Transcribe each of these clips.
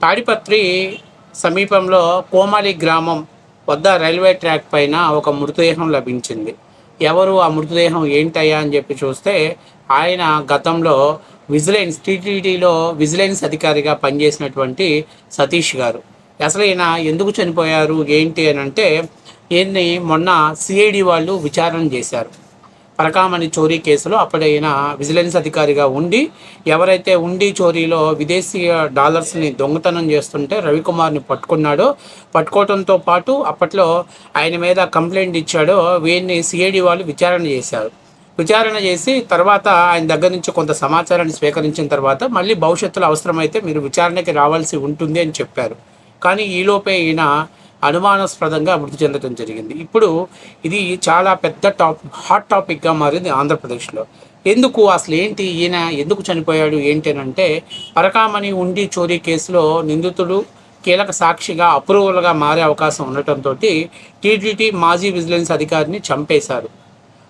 తాడిపత్రి సమీపంలో కోమాలి గ్రామం వద్ద రైల్వే ట్రాక్ పైన ఒక మృతదేహం లభించింది. ఎవరు ఆ మృతదేహం ఏంటయ్యా అని చెప్పి చూస్తే ఆయన గతంలో టీటీడీలో విజిలెన్స్ అధికారిగా పనిచేసినటువంటి సతీష్ గారు. అసలు ఈయన ఎందుకు చనిపోయారు ఏంటి అని అంటే ఈయన్ని మొన్న సిఐడి వాళ్ళు విచారణ చేశారు. పరకామణి చోరీ కేసులో అప్పుడైనా విజిలెన్స్ అధికారిగా ఉండి ఎవరైతే ఉండి చోరీలో విదేశీయ డాలర్స్ని దొంగతనం చేస్తుంటే రవికుమార్ని పట్టుకోవడంతో పాటు అప్పట్లో ఆయన మీద కంప్లైంట్ ఇచ్చాడో వీరిని సిఐడి వాళ్ళు విచారణ చేసి తర్వాత ఆయన దగ్గర నుంచి కొంత సమాచారాన్ని స్వీకరించిన తర్వాత మళ్ళీ భవిష్యత్తులో అవసరమైతే మీరు విచారణకి రావాల్సి ఉంటుంది అని చెప్పారు. కానీ ఈలోపే ఈయన అనుమానాస్పదంగా మృతి చెందడం జరిగింది. ఇప్పుడు ఇది చాలా పెద్ద హాట్ టాపిక్గా మారింది ఆంధ్రప్రదేశ్లో. ఎందుకు అసలు ఏంటి, ఈయన ఎందుకు చనిపోయాడు ఏంటి అని అంటే పరకామణి ఉండి చోరీ కేసులో నిందితుడు కీలక సాక్షిగా అప్రూవల్గా మారే అవకాశం ఉండటంతో టీటీడీ మాజీ విజిలెన్స్ అధికారిని చంపేశారు.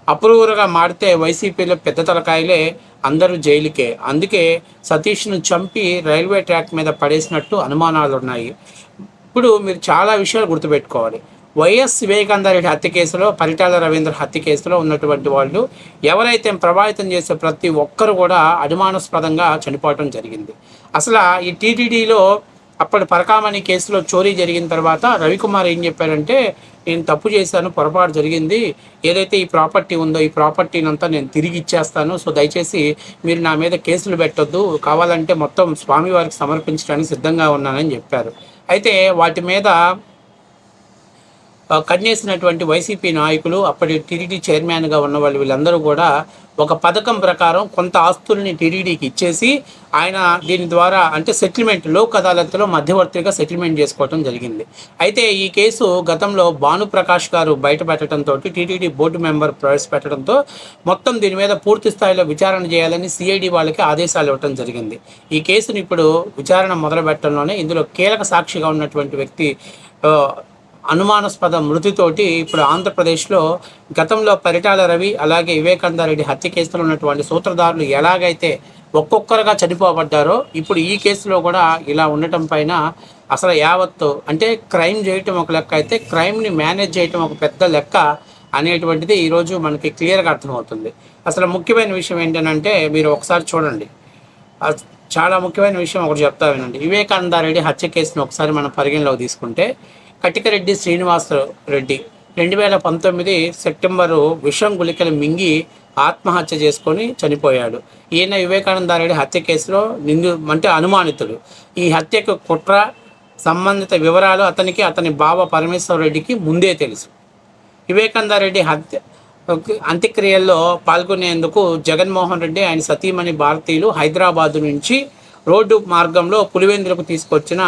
అప్రూవర్గా మారితే వైసీపీలో పెద్ద తలకాయలే అందరూ జైలుకే. అందుకే సతీష్ను చంపి రైల్వే ట్రాక్ మీద పడేసినట్టు అనుమానాలు ఉన్నాయి. ఇప్పుడు మీరు చాలా విషయాలు గుర్తుపెట్టుకోవాలి. వైఎస్ వివేకానందరెడ్డి హత్య కేసులో, పరిటాల రవీంద్ర హత్య కేసులో ఉన్నటువంటి వాళ్ళు ఎవరైతే ప్రభావితం చేసే ప్రతి ఒక్కరు కూడా అనుమానాస్పదంగా చనిపోవటం జరిగింది. అసలు ఈ టీటీడీలో అప్పటి పరకామణి కేసులో చోరీ జరిగిన తర్వాత రవికుమార్ ఏం చెప్పారంటే, నేను తప్పు చేశాను, పొరపాటు జరిగింది, ఏదైతే ఈ ప్రాపర్టీ ఉందో ఈ ప్రాపర్టీని అంతా నేను తిరిగి ఇచ్చేస్తాను, సో దయచేసి మీరు నా మీద కేసులు పెట్టొద్దు, కావాలంటే మొత్తం స్వామివారికి సమర్పించడానికి సిద్ధంగా ఉన్నానని చెప్పారు. అయితే వాటి మీద కన్నేసినటువంటి వైసీపీ నాయకులు, అప్పటి టీటీడీ చైర్మన్గా ఉన్న వాళ్ళు వీళ్ళందరూ కూడా ఒక పథకం ప్రకారం కొంత ఆస్తుల్ని టీటీడీకి ఇచ్చేసి ఆయన దీని ద్వారా అంటే సెటిల్మెంట్, లోక్ అదాలత్లో మధ్యవర్తిగా సెటిల్మెంట్ చేసుకోవడం జరిగింది. అయితే ఈ కేసు గతంలో భానుప్రకాష్ గారు బయటపెట్టడంతో టీటీడీ బోర్డు మెంబర్ ప్రవేశపెట్టడంతో మొత్తం దీని మీద పూర్తి స్థాయిలో విచారణ చేయాలని సిఐడి వాళ్ళకి ఆదేశాలు ఇవ్వడం జరిగింది. ఈ కేసుని ఇప్పుడు విచారణ మొదలుపెట్టడంలోనే ఇందులో కీలక సాక్షిగా ఉన్నటువంటి వ్యక్తి అనుమానాస్పద మృతితోటి ఇప్పుడు ఆంధ్రప్రదేశ్లో గతంలో పరిటాల రవి అలాగే వివేకానందరెడ్డి హత్య కేసులో ఉన్నటువంటి సూత్రధారులు ఎలాగైతే ఒక్కొక్కరుగా చనిపోబడ్డారో ఇప్పుడు ఈ కేసులో కూడా ఇలా ఉండటం పైన అసలు యావత్తు అంటే క్రైమ్ చేయటం ఒక లెక్క అయితే క్రైమ్ని మేనేజ్ చేయటం ఒక పెద్ద లెక్క అనేటువంటిది ఈరోజు మనకి క్లియర్గా అర్థమవుతుంది. అసలు ముఖ్యమైన విషయం ఏంటంటే మీరు ఒకసారి చూడండి, చాలా ముఖ్యమైన విషయం ఒకటి చెప్తా వినండి. వివేకానందరెడ్డి హత్య కేసును ఒకసారి మనం పరిగణలోకి తీసుకుంటే కటికరెడ్డి శ్రీనివాసరెడ్డి 2019 సెప్టెంబరు విషం గుళికలు మింగి ఆత్మహత్య చేసుకొని చనిపోయాడు. ఈయన వివేకానందరెడ్డి హత్య కేసులో అనుమానితుడు. ఈ హత్యకు కుట్ర సంబంధిత వివరాలు అతని బావ పరమేశ్వర రెడ్డికి ముందే తెలుసు. వివేకానందరెడ్డి అంత్యక్రియల్లో పాల్గొనేందుకు జగన్మోహన్ రెడ్డి ఆయన సతీమణి భారతీయులు హైదరాబాదు నుంచి రోడ్డు మార్గంలో పులివెందులకు తీసుకొచ్చిన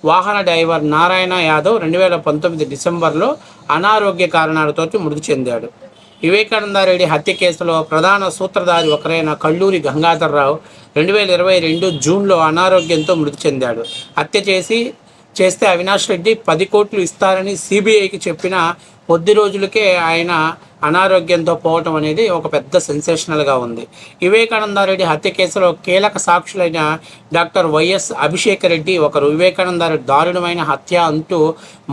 వాహన డ్రైవర్ నారాయణ యాదవ్ 2019 డిసెంబర్లో అనారోగ్య కారణాలతో మృతి చెందాడు. వివేకానందరెడ్డి హత్య కేసులో ప్రధాన సూత్రధారి ఒకరైన కల్లూరి గంగాధర్రావు 2022 జూన్లో అనారోగ్యంతో మృతి చెందాడు. హత్య చేస్తే అవినాష్ రెడ్డి 10 కోట్లు ఇస్తారని సిబిఐకి చెప్పిన కొద్ది రోజులకే ఆయన అనారోగ్యంతో పోవటం అనేది ఒక పెద్ద సెన్సేషనల్గా ఉంది. వివేకానందరెడ్డి హత్య కేసులో కీలక సాక్షులైన డాక్టర్ వైఎస్ అభిషేక్ రెడ్డి ఒకరు. వివేకానందరెడ్డి దారుణమైన హత్య అంటూ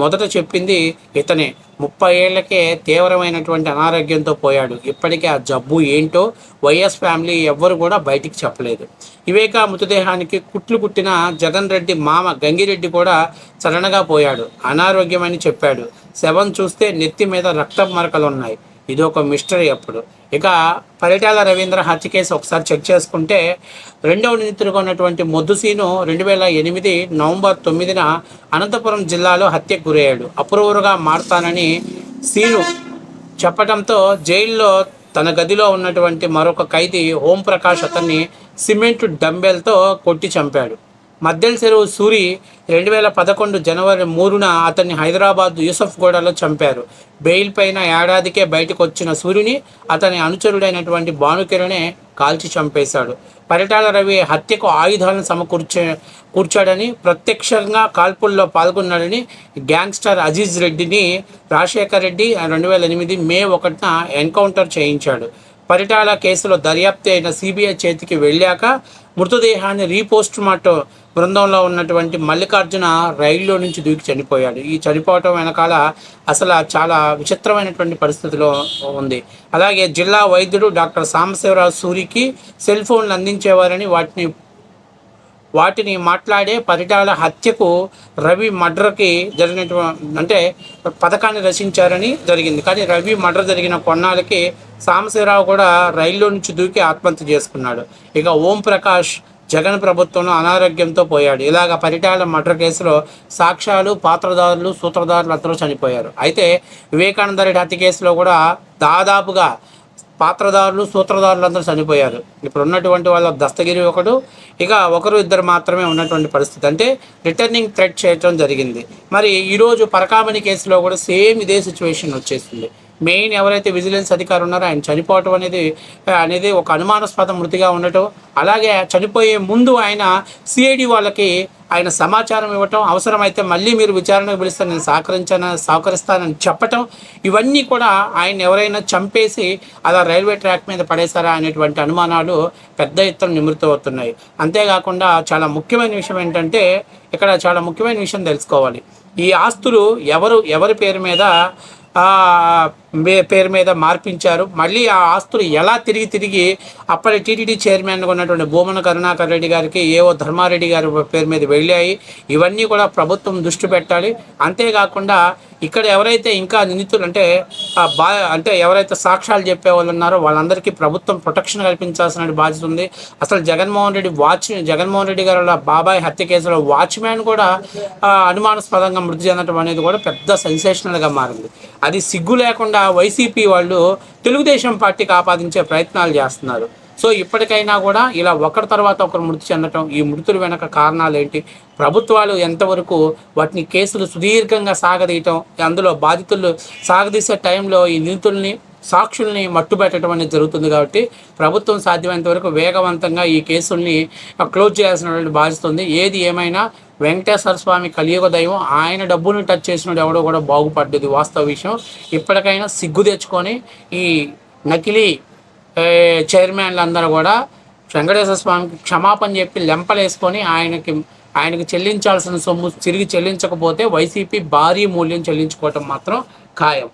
మొదట చెప్పింది ఇతనే. 30 ఏళ్లకే తీవ్రమైనటువంటి అనారోగ్యంతో పోయాడు. ఇప్పటికే ఆ జబ్బు ఏంటో వైఎస్ ఫ్యామిలీ ఎవ్వరు కూడా బయటికి చెప్పలేదు. వివేక మృతదేహానికి కుట్లు కుట్టిన జగన్ రెడ్డి మామ గంగిరెడ్డి కూడా సడన్గా పోయాడు, అనారోగ్యమని చెప్పాడు. శవం చూస్తే నెత్తి మీద రక్త మరకలు ఉన్నాయి. ఇది ఒక మిస్టరీ. అప్పుడు ఇక పరిటాల రవీంద్ర హత్య కేసు ఒకసారి చెక్ చేసుకుంటే రెండవ నిందితుడిగా ఉన్నటువంటి మొద్దుసీను 2008 నవంబర్ 9న అనంతపురం జిల్లాలో హత్యకు గురయ్యాడు. అప్రూవర్గా మారతానని సీను చెప్పడంతో జైల్లో తన గదిలో ఉన్నటువంటి మరొక ఖైదీ ఓంప్రకాష్ అతన్ని సిమెంట్ డంబెల్తో కొట్టి చంపాడు. మద్దెల చెరువు సూరి 2011 జనవరి 3న అతన్ని హైదరాబాద్ యూసఫ్గూడలో చంపారు. బెయిల్ పైన ఏడాదికే బయటకు వచ్చిన సూరిని అతని అనుచరుడైనటువంటి భానుకిరణే కాల్చి చంపేశాడు. పరిటాల రవి హత్యకు ఆయుధాలను కూర్చాడని, ప్రత్యక్షంగా కాల్పుల్లో పాల్గొన్నాడని గ్యాంగ్స్టర్ అజీజ్ రెడ్డిని రాజశేఖర్ రెడ్డి 2008 మే 1న ఎన్కౌంటర్ చేయించాడు. పరిటాల కేసులో దర్యాప్తు అయిన సిబిఐ చేతికి వెళ్ళాక మృతదేహాన్ని బృందంలో ఉన్నటువంటి మల్లికార్జున రైల్లో నుంచి దూకి చనిపోయాడు. ఈ చనిపోవటం వెనకాల అసలు చాలా విచిత్రమైనటువంటి పరిస్థితిలో ఉంది. అలాగే జిల్లా వైద్యుడు డాక్టర్ సాంబశివరావు సూరికి సెల్ ఫోన్లు అందించేవారని వాటిని మాట్లాడే పరిటాల హత్యకు రవి మర్డర్కి అంటే పథకాన్ని రచించారని జరిగింది. కానీ రవి మర్డర్ జరిగిన కొన్నాళ్ళకి సాంబశివరావు కూడా రైల్లో నుంచి దూకి ఆత్మహత్య చేసుకున్నాడు. ఇక ఓం ప్రకాష్ జగన్ ప్రభుత్వంలో అనారోగ్యంతో పోయాడు. ఇలాగ పరిటాల మర్డర్ కేసులో సాక్ష్యాలు, పాత్రదారులు, సూత్రధారులు అందరూ చనిపోయారు. అయితే వివేకానంద రెడ్డి హత్య కేసులో కూడా దాదాపుగా పాత్రదారులు, సూత్రధారులు అందరూ చనిపోయారు. ఇప్పుడు ఉన్నటువంటి వాళ్ళ దస్తగిరి ఒకడు, ఇక ఒకరు ఇద్దరు మాత్రమే ఉన్నటువంటి పరిస్థితి. అంటే రిటర్నింగ్ థ్రెట్ చేయడం జరిగింది. మరి ఈరోజు పరకామణి కేసులో కూడా సేమ్ ఇదే సిచ్యువేషన్ వచ్చేసింది. మెయిన్ ఎవరైతే విజిలెన్స్ అధికారి ఉన్నారో ఆయన చనిపోవటం అనేది ఒక అనుమానాస్పద మృతిగా ఉండటం, అలాగే చనిపోయే ముందు ఆయన సిఐడి వాళ్ళకి ఆయన సమాచారం ఇవ్వటం, అవసరమైతే మళ్ళీ మీరు విచారణకు పిలిస్తే నేను సహకరిస్తానని చెప్పటం, ఇవన్నీ కూడా ఆయన ఎవరైనా చంపేసి అలా రైల్వే ట్రాక్ మీద పడేశారా అనేటువంటి అనుమానాలు పెద్ద ఎత్తున నిమృతమవుతున్నాయి. అంతేకాకుండా చాలా ముఖ్యమైన విషయం ఏంటంటే, ఇక్కడ చాలా ముఖ్యమైన విషయం తెలుసుకోవాలి. ఈ ఆస్తులు ఎవరి పేరు మీద మార్పించారు, మళ్ళీ ఆ ఆస్తులు ఎలా తిరిగి అప్పటి టీటీడీ చైర్మన్గా ఉన్నటువంటి భూమన కరుణాకర్ రెడ్డి గారికి, ఏవో ధర్మారెడ్డి గారి పేరు మీద వెళ్ళాయి, ఇవన్నీ కూడా ప్రభుత్వం దృష్టి పెట్టాలి. అంతేకాకుండా ఇక్కడ ఎవరైతే ఇంకా నిందితులు అంటే ఎవరైతే సాక్ష్యాలు చెప్పేవాళ్ళు ఉన్నారో వాళ్ళందరికీ ప్రభుత్వం ప్రొటెక్షన్ కల్పించాల్సిన బాధ్యత ఉంది. అసలు జగన్మోహన్ రెడ్డి గారు బాబాయ్ హత్య కేసులో వాచ్మ్యాన్ కూడా అనుమానాస్పదంగా మృతి చెందడం అనేది కూడా పెద్ద సెన్సేషనల్గా మారింది. అది సిగ్గు లేకుండా వైసీపీ వాళ్ళు తెలుగుదేశం పార్టీకి ఆపాదించే ప్రయత్నాలు చేస్తున్నారు. సో ఇప్పటికైనా కూడా ఇలా ఒకరి తర్వాత ఒకరు మృతి చెందటం, ఈ మృతుల వెనక కారణాలు ఏంటి, ప్రభుత్వాలు ఎంతవరకు వాటిని కేసులు సుదీర్ఘంగా సాగదీయటం, అందులో బాధితులు సాగదీసే టైంలో ఈ నిందితుల్ని, సాక్షుల్ని మట్టుబెట్టడం అనేది జరుగుతుంది. కాబట్టి ప్రభుత్వం సాధ్యమైనంత వరకు వేగవంతంగా ఈ కేసుల్ని క్లోజ్ చేయాల్సినటువంటి బాధ్యత ఉంది. ఏది ఏమైనా వెంకటేశ్వర స్వామి కలియుగ దైవం, ఆయన డబ్బును టచ్ చేసినోడు ఎవడో కూడా బాగుపడ్డది వాస్తవ విషయం. ఇప్పటికైనా సిగ్గు తెచ్చుకొని ఈ నకిలీ చైర్మన్లు అందరూ కూడా వెంకటేశ్వర స్వామికి క్షమాపణ చెప్పి లెంపలేసుకొని ఆయనకి చెల్లించాల్సిన సొమ్ము తిరిగి చెల్లించకపోతే వైసీపీ భారీ మూల్యం చెల్లించుకోవటం మాత్రం ఖాయం.